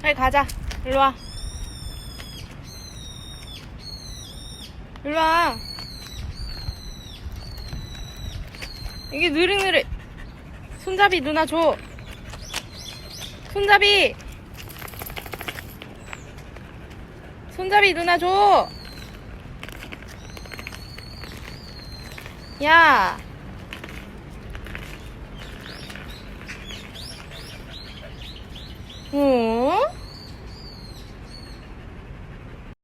빨리 가자. 일로 와. 일로 와. 이게 느릿느릿. 손잡이 누나 줘. 손잡이. 손잡이 누나 줘. 야. 어.